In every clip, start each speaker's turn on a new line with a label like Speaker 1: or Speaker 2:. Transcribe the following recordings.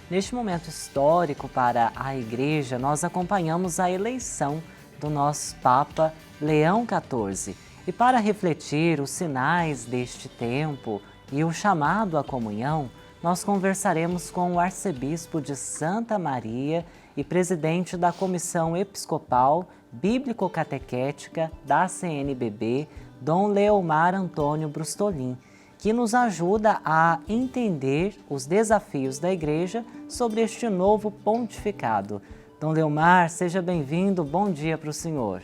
Speaker 1: Neste momento histórico para a Igreja, nós acompanhamos a eleição do nosso Papa Leão XIV. E para refletir os sinais deste tempo e o chamado à comunhão, nós conversaremos com o arcebispo de Santa Maria e presidente da Comissão Episcopal Bíblico-Catequética da CNBB, Dom Leomar Antônio Brustolin, que nos ajuda a entender os desafios da Igreja sobre este novo pontificado. Dom Leomar, seja bem-vindo, bom dia para o senhor.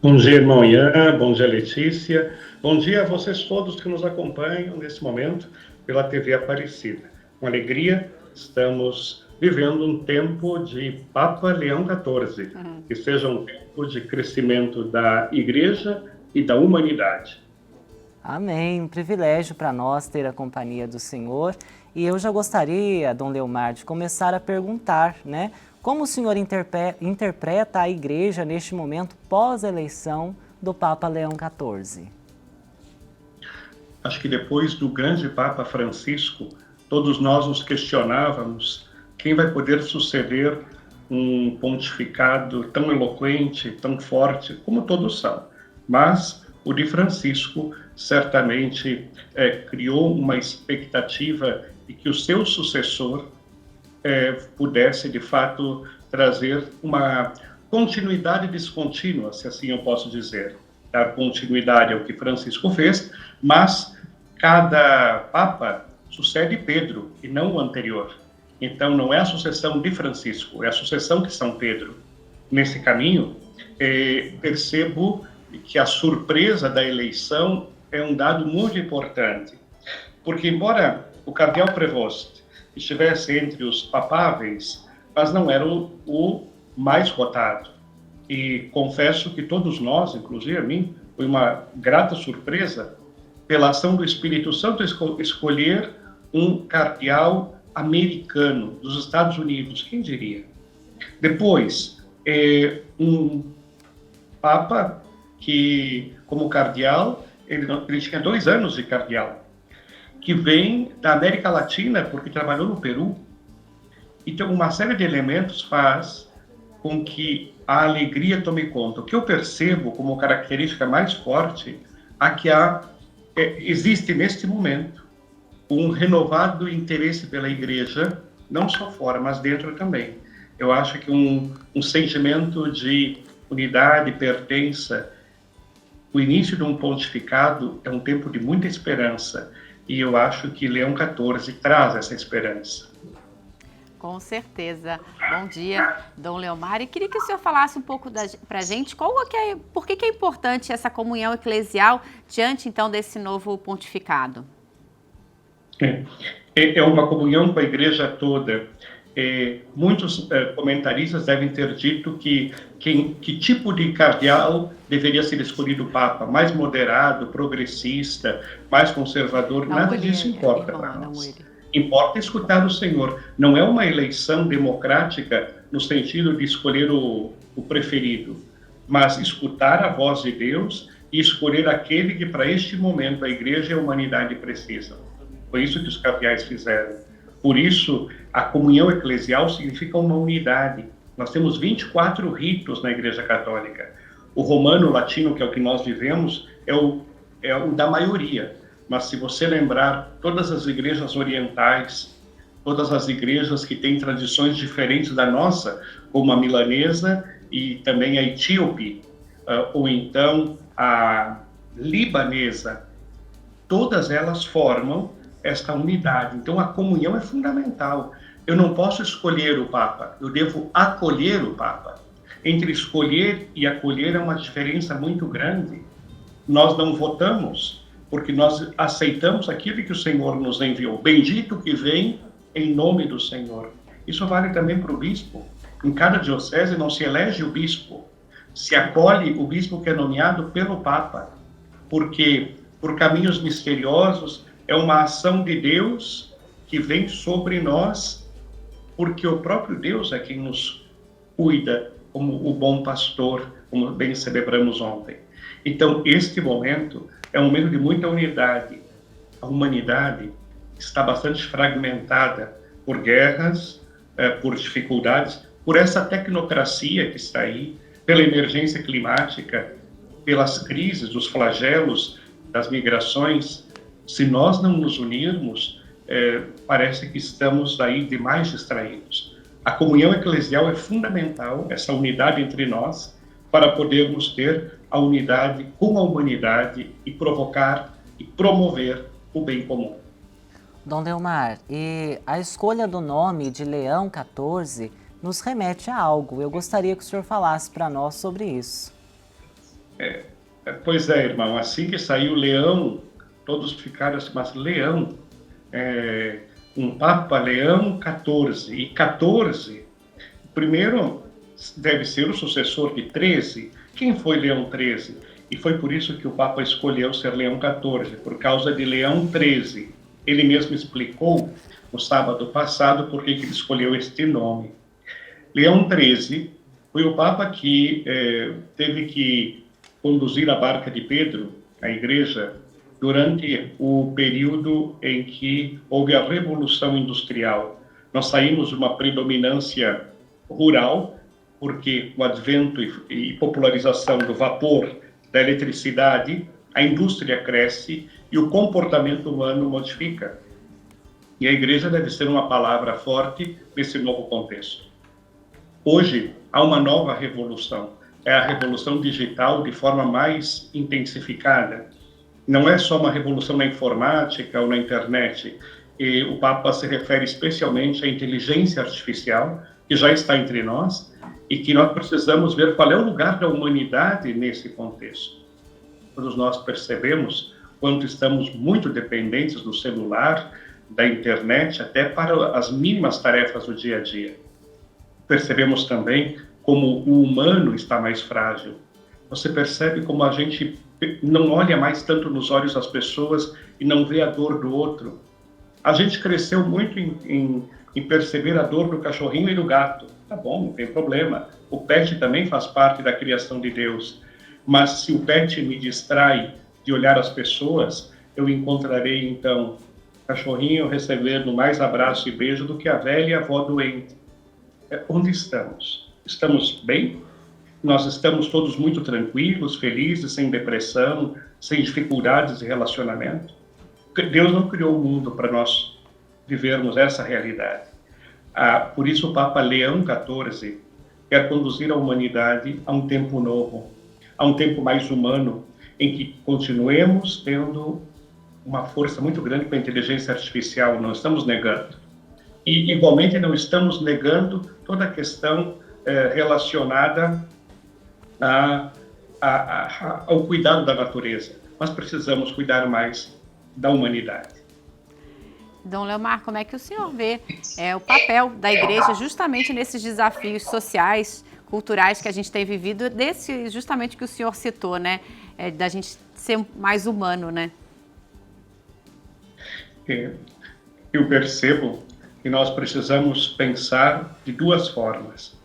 Speaker 2: Bom dia, irmão Ian, bom dia, Letícia, bom dia a vocês todos que nos acompanham nesse momento pela TV Aparecida. Com alegria, estamos vivendo um tempo de Papa Leão XIV, que seja um tempo de crescimento da Igreja e da humanidade.
Speaker 1: Amém, um privilégio para nós ter a companhia do Senhor. E eu já gostaria, Dom Leomar, de começar a perguntar, né? Como o senhor interpreta a Igreja neste momento pós-eleição do Papa Leão XIV?
Speaker 2: Acho que depois do grande Papa Francisco, todos nós nos questionávamos quem vai poder suceder um pontificado tão eloquente, tão forte, como todos são. Mas o de Francisco certamente criou uma expectativa de que o seu sucessor pudesse, de fato, trazer uma continuidade descontínua, se assim eu posso dizer. Dar continuidade ao que Francisco fez, mas cada Papa sucede Pedro e não o anterior. Então, não é a sucessão de Francisco, é a sucessão de São Pedro. Nesse caminho, percebo que a surpresa da eleição é um dado muito importante, porque embora o cardeal Prevost estivesse entre os papáveis, mas não era o mais votado. E confesso que todos nós, inclusive a mim, foi uma grata surpresa pela ação do Espírito Santo escolher um cardeal americano dos Estados Unidos, quem diria? Depois, um papa que, como cardeal, ele tinha 2 anos de cardeal, que vem da América Latina, porque trabalhou no Peru. Então, uma série de elementos faz com que a alegria tome conta. O que eu percebo como característica mais forte é que existe, neste momento, um renovado interesse pela Igreja, não só fora, mas dentro também. Eu acho que um sentimento de unidade, pertença. O início de um pontificado é um tempo de muita esperança, e eu acho que Leão XIV traz essa esperança.
Speaker 3: Com certeza. Bom dia, Dom Leomar. E queria que o senhor falasse um pouco para a gente por que é importante essa comunhão eclesial diante, então, desse novo pontificado.
Speaker 2: É uma comunhão com a Igreja toda. Muitos comentaristas devem ter dito que tipo de cardeal deveria ser escolhido o Papa, mais moderado, progressista, mais conservador, nada disso importa para nós. Importa escutar o Senhor. Não é uma eleição democrática no sentido de escolher o preferido, mas escutar a voz de Deus e escolher aquele que para este momento a Igreja e a humanidade precisam. Foi isso que os cardeais fizeram. Por isso, a comunhão eclesial significa uma unidade. Nós temos 24 ritos na Igreja Católica. O romano, o latino, que é o que nós vivemos, é o da maioria. Mas se você lembrar, todas as igrejas orientais, todas as igrejas que têm tradições diferentes da nossa, como a milanesa e também a etíope, ou então a libanesa, todas elas formam esta unidade. Então, a comunhão é fundamental. Eu não posso escolher o Papa, eu devo acolher o Papa. Entre escolher e acolher é uma diferença muito grande. Nós não votamos, porque nós aceitamos aquilo que o Senhor nos enviou. Bendito que vem em nome do Senhor. Isso vale também para o bispo. Em cada diocese não se elege o bispo, se acolhe o bispo que é nomeado pelo Papa, porque por caminhos misteriosos é uma ação de Deus que vem sobre nós, porque o próprio Deus é quem nos cuida, como o bom pastor, como bem celebramos ontem. Então, este momento é um momento de muita unidade. A humanidade está bastante fragmentada por guerras, por dificuldades, por essa tecnocracia que está aí, pela emergência climática, pelas crises, os flagelos das migrações. Se nós não nos unirmos, parece que estamos aí demais distraídos. A comunhão eclesial é fundamental, essa unidade entre nós, para podermos ter a unidade com a humanidade e provocar e promover o bem comum.
Speaker 1: Dom Leomar, e a escolha do nome de Leão XIV nos remete a algo. Eu gostaria que o senhor falasse para nós sobre isso.
Speaker 2: Pois é, irmão, assim que saiu Leão, todos ficaram assim, mas Leão, um Papa Leão XIV, e 14, primeiro deve ser o sucessor de 13. Quem foi Leão XIII? E foi por isso que o Papa escolheu ser Leão XIV, por causa de Leão XIII. Ele mesmo explicou no sábado passado por que ele escolheu este nome. Leão XIII foi o Papa que teve que conduzir a barca de Pedro, a igreja, durante o período em que houve a Revolução Industrial. Nós saímos de uma predominância rural, porque o advento e popularização do vapor, da eletricidade, a indústria cresce e o comportamento humano modifica. E a igreja deve ser uma palavra forte nesse novo contexto. Hoje, há uma nova revolução. É a revolução digital de forma mais intensificada. Não é só uma revolução na informática ou na internet. E o Papa se refere especialmente à inteligência artificial, que já está entre nós, e que nós precisamos ver qual é o lugar da humanidade nesse contexto. Todos nós percebemos quanto estamos muito dependentes do celular, da internet, até para as mínimas tarefas do dia a dia. Percebemos também como o humano está mais frágil. Você percebe como a gente não olha mais tanto nos olhos das pessoas e não vê a dor do outro. A gente cresceu muito em perceber a dor do cachorrinho e do gato. Tá bom, não tem problema. O pet também faz parte da criação de Deus. Mas se o pet me distrai de olhar as pessoas, eu encontrarei, então, o cachorrinho recebendo mais abraço e beijo do que a velha avó doente. Onde estamos? Estamos bem? Nós estamos todos muito tranquilos, felizes, sem depressão, sem dificuldades de relacionamento? Deus não criou o mundo para nós vivermos essa realidade. Por isso o Papa Leão XIV quer conduzir a humanidade a um tempo novo, a um tempo mais humano, em que continuemos tendo uma força muito grande com a inteligência artificial, não estamos negando. E, igualmente, não estamos negando toda a questão relacionada ao cuidado da natureza. Mas precisamos cuidar mais da humanidade.
Speaker 3: Dom Leomar, como é que o senhor vê o papel da igreja justamente nesses desafios sociais, culturais que a gente tem vivido, desse justamente que o senhor citou, né? Da gente ser mais humano, né?
Speaker 2: Eu percebo que nós precisamos pensar de duas formas.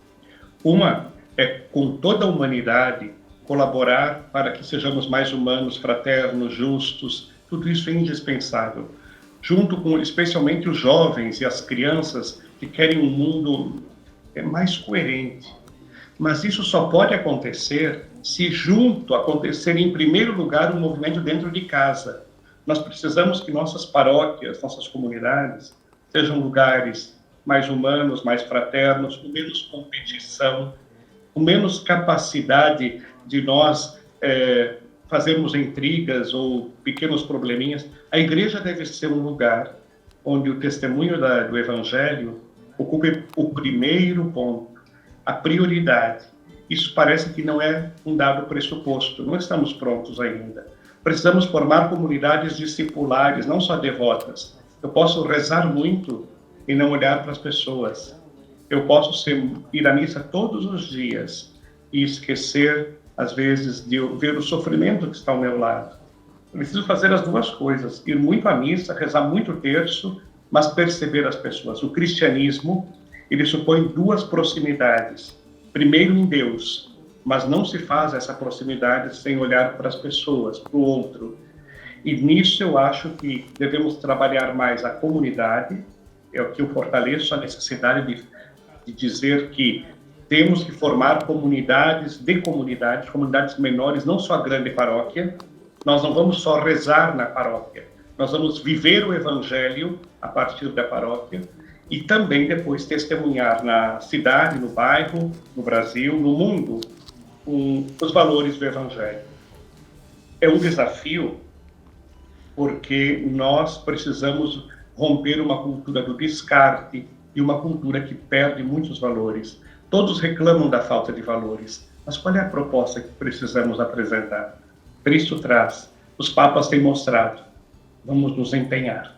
Speaker 2: Uma é, com toda a humanidade, colaborar para que sejamos mais humanos, fraternos, justos. Tudo isso é indispensável. Junto com, especialmente, os jovens e as crianças que querem um mundo mais coerente. Mas isso só pode acontecer se junto acontecer, em primeiro lugar, um movimento dentro de casa. Nós precisamos que nossas paróquias, nossas comunidades, sejam lugares mais humanos, mais fraternos, com menos competição, com menos capacidade de nós fazermos intrigas ou pequenos probleminhas. A igreja deve ser um lugar onde o testemunho do Evangelho ocupe o primeiro ponto, a prioridade. Isso parece que não é um dado pressuposto, não estamos prontos ainda. Precisamos formar comunidades discipulares, não só devotas. Eu posso rezar muito e não olhar para as pessoas. Eu posso ir à missa todos os dias e esquecer, às vezes, de ver o sofrimento que está ao meu lado. Eu preciso fazer as duas coisas, ir muito à missa, rezar muito o terço, mas perceber as pessoas. O cristianismo, ele supõe duas proximidades. Primeiro em Deus, mas não se faz essa proximidade sem olhar para as pessoas, para o outro. E nisso eu acho que devemos trabalhar mais a comunidade, é o que eu fortaleço a necessidade de dizer que temos que formar comunidades comunidades menores, não só a grande paróquia. Nós não vamos só rezar na paróquia, nós vamos viver o evangelho a partir da paróquia e também depois testemunhar na cidade, no bairro, no Brasil, no mundo, os valores do evangelho. É um desafio porque nós precisamos romper uma cultura do descarte e uma cultura que perde muitos valores. Todos reclamam da falta de valores, mas qual é a proposta que precisamos apresentar? Cristo traz, os papas têm mostrado, vamos nos empenhar.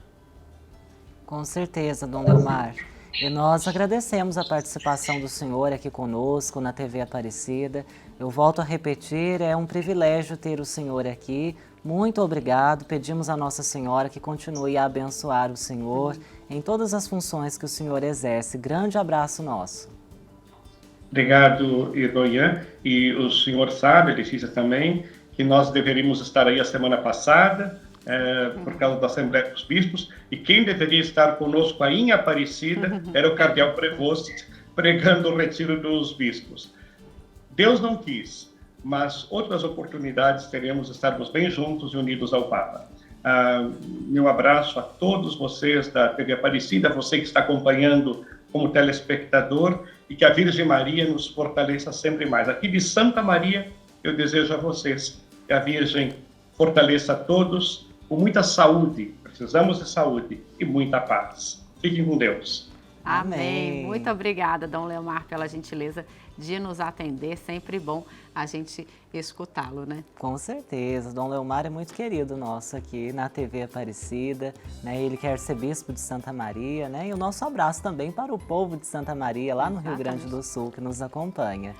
Speaker 1: Com certeza, Dom Leomar. E nós agradecemos a participação do senhor aqui conosco na TV Aparecida. Eu volto a repetir, é um privilégio ter o senhor aqui. Muito obrigado. Pedimos a Nossa Senhora que continue a abençoar o senhor em todas as funções que o senhor exerce. Grande abraço nosso.
Speaker 2: Obrigado, Edoian. E o senhor sabe, Letícia também, que nós deveríamos estar aí a semana passada, por causa da Assembleia dos Bispos, e quem deveria estar conosco aí em Aparecida era o Cardeal Prevost, pregando o retiro dos bispos. Deus não quis, mas outras oportunidades teremos, estarmos bem juntos e unidos ao Papa. Meu abraço a todos vocês da TV Aparecida, você que está acompanhando como telespectador, e que a Virgem Maria nos fortaleça sempre mais. Aqui de Santa Maria, eu desejo a vocês que a Virgem fortaleça a todos com muita saúde, precisamos de saúde e muita paz. Fiquem com Deus.
Speaker 3: Amém. Muito obrigada, Dom Leomar, pela gentileza de nos atender. Sempre bom a gente escutá-lo, né?
Speaker 1: Com certeza. Dom Leomar é muito querido nosso aqui na TV Aparecida, né? Ele que é arcebispo de Santa Maria, né? E o nosso abraço também para o povo de Santa Maria, lá no Rio Grande do Sul, que nos acompanha.